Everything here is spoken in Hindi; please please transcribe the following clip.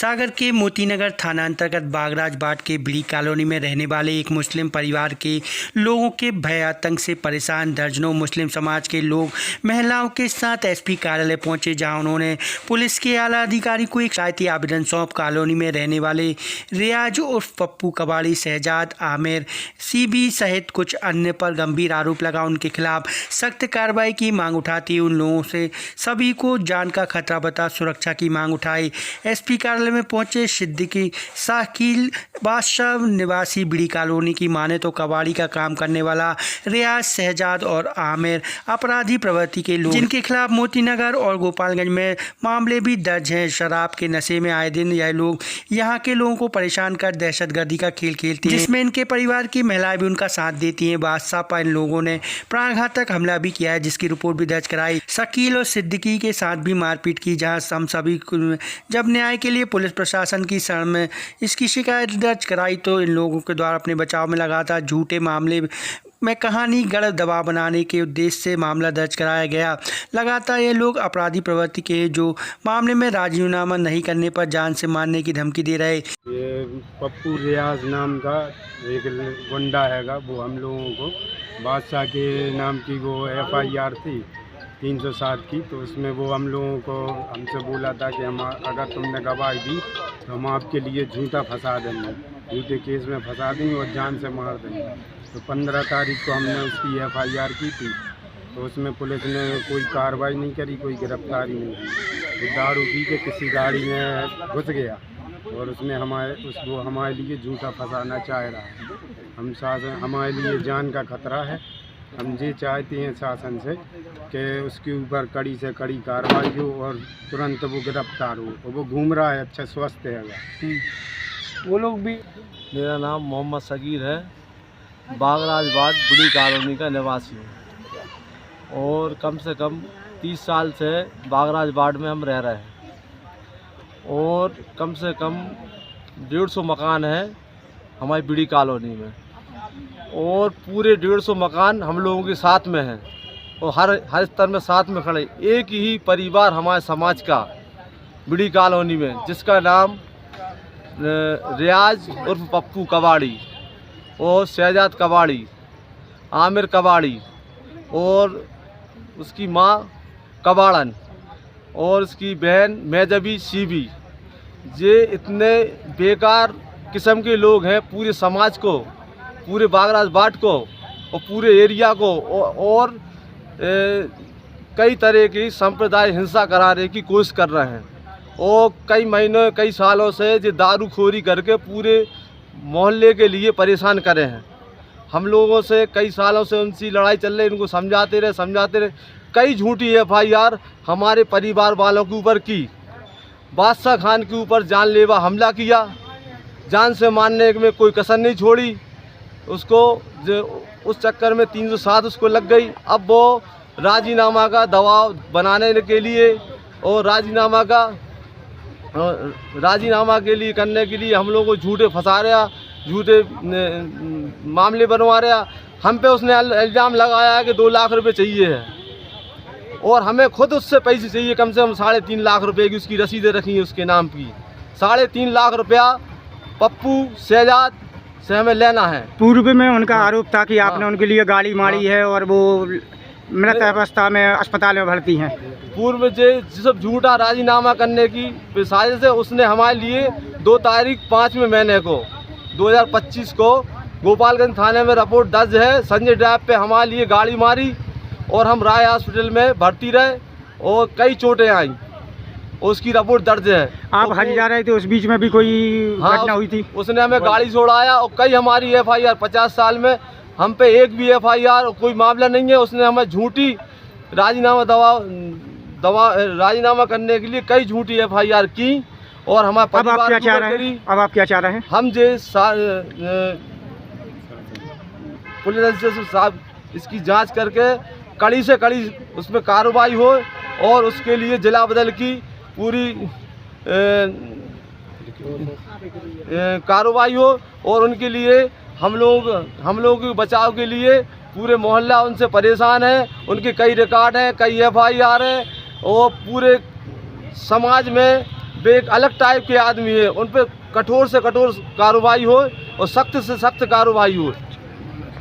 सागर के मोतीनगर थाना अंतर्गत बागराज बाट के बिड़ी कॉलोनी में रहने वाले एक मुस्लिम परिवार के लोगों के भय आतंक से परेशान दर्जनों मुस्लिम समाज के लोग महिलाओं के साथ एसपी कार्यालय पहुंचे, जहां उन्होंने पुलिस के आला अधिकारी को एक शिकायती आवेदन सौंप कॉलोनी में रहने वाले रियाज उर्फ पप्पू कबाड़ी, शहजाद, आमिर, सीबी सहित कुछ अन्य पर गंभीर आरोप लगा उनके खिलाफ सख्त कार्रवाई की मांग उठाती उन लोगों से सभी को जान का खतरा बता सुरक्षा की मांग उठाई। एसपी कार्यालय में पहुंचे सिद्दीकी साकिल बादशाह निवासी बिड़ी कॉलोनी की माने तो कबाड़ी का काम करने वाला रियाज, शहजाद और आमिर अपराधी प्रवृत्ति के लोग, जिनके खिलाफ मोतीनगर और गोपालगंज में मामले भी दर्ज हैं। शराब के नशे में आए दिन यह लोग यहाँ के लोगों को परेशान कर दहशतगर्दी का खेल खेलती हैं, जिसमें इनके परिवार की महिलाएं भी उनका साथ देती हैं। बादशाह पर इन लोगों ने प्राणघातक हमला भी किया है, जिसकी रिपोर्ट भी दर्ज कराई। शकील और सिद्दीकी के साथ भी मारपीट की, जहां हम सभी जब न्याय के लिए पुलिस प्रशासन की शरण में इसकी शिकायत दर्ज कराई तो इन लोगों के द्वारा अपने बचाव में लगातार झूठे मामले में कहानी गढ़ दबाव बनाने के उद्देश्य से मामला दर्ज कराया गया। लगातार ये लोग अपराधी प्रवृत्ति के जो मामले में राजीनामा नहीं करने पर जान से मारने की धमकी दे रहे। ये पप्पू रियाज नाम का एक गुंडा हैगा, वो हम लोगों को बादशाह के नाम की वो FIR थी 307 की, तो उसमें वो हम लोगों को हमसे बोला था कि हम अगर तुमने गवाही दी तो हम आपके लिए झूठा फंसा देंगे, झूठे केस में फंसा देंगे और जान से मार देंगे। तो 15 तारीख को हमने उसकी FIR की थी, तो उसमें पुलिस ने कोई कार्रवाई नहीं करी, कोई गिरफ्तारी नहीं की। तो दारू पी के किसी गाड़ी में घुस गया और उसने हमारे लिए झूठा फंसाना चाह रहा है। हमारे लिए जान का खतरा है। हम ये चाहते हैं शासन से कि उसके ऊपर कड़ी से कड़ी कार्रवाई हो और तुरंत वो गिरफ्तार हो। और वो घूम रहा है, अच्छा स्वस्थ है। वो लोग भी। मेरा नाम मोहम्मद सगीर है, बागराज बाट बिड़ी कॉलोनी का निवासी हूँ और कम से कम 30 साल से बागराज बाट में हम रह रहे हैं और कम से कम 150 मकान है हमारी बिड़ी कॉलोनी में और पूरे 150 मकान हम लोगों के साथ में हैं और हर स्तर में साथ में खड़े। एक ही परिवार हमारे समाज का बिड़ी कॉलोनी में, जिसका नाम रियाज उर्फ पप्पू कबाड़ी और शहजाद कबाड़ी, आमिर कबाड़ी और उसकी माँ कबाड़न और उसकी बहन मेजबी सीबी, ये इतने बेकार किस्म के लोग हैं पूरे समाज को, पूरे बागराज बाट को और पूरे एरिया को और कई तरह की सांप्रदायिक हिंसा कराने की कोशिश कर रहे हैं और कई महीनों कई सालों से ये दारूखोरी करके पूरे मोहल्ले के लिए परेशान करे हैं। हम लोगों से कई सालों से उनसी लड़ाई चल रही, इनको समझाते रहे। कई झूठी FIR हमारे परिवार वालों के ऊपर की। बादशाह खान के ऊपर जानलेवा हमला किया, जान से मारने में कोई कसर नहीं छोड़ी उसको। उस चक्कर में 307 उसको लग गई। अब वो राजीनामा का दबाव बनाने के लिए और राजीनामा के लिए करने के लिए हम लोगों को झूठे फंसा रहा, झूठे मामले बनवा रहा। हम पे उसने इल्ज़ाम लगाया कि 2 लाख रुपए चाहिए है और हमें खुद उससे पैसे चाहिए, कम से कम 3.5 लाख रुपए की उसकी रसीदें रखी हैं उसके नाम की। 3.5 लाख रुपया पप्पू शहजाद से हमें लेना है। पूर्व में उनका आरोप था कि आपने उनके लिए गाड़ी मारी है और वो मृत अवस्था में अस्पताल में भर्ती हैं। पूर्व में सब झूठा राजीनामा करने की साजिश से उसने हमारे लिए 2 तारीख 5 महीने को 2025 को गोपालगंज थाने में रिपोर्ट दर्ज है। संजय ड्राइव पे हमारे लिए गाड़ी मारी और हम राय हॉस्पिटल में भर्ती रहे और कई चोटें आई, उसकी रिपोर्ट दर्ज है। आप हज जा रहे थे, उस बीच में भी कोई घटना हुई थी? उसने हमें गाड़ी छोड़ाया और कई हमारी FIR 50 साल में हम पे एक भी FIR कोई मामला नहीं है। उसने हमें झूठी राजीनामा करने के लिए कई झूठी FIR की और हमारे परिवार। अब आप क्या चाह रहे हैं? हम पुलिस अधिकारी साहब इसकी जांच करके कड़ी से कड़ी उसमें कार्रवाई हो और उसके लिए जिला बदल की पूरी कार्रवाई हो और उनके लिए हम लोगों के बचाव के लिए पूरे मोहल्ला उनसे परेशान है। उनके कई रिकॉर्ड हैं, कई FIR हैं और पूरे समाज में वे एक अलग टाइप के आदमी है, उन पर कठोर से कठोर कार्रवाई हो और सख्त से सख्त कार्रवाई हो।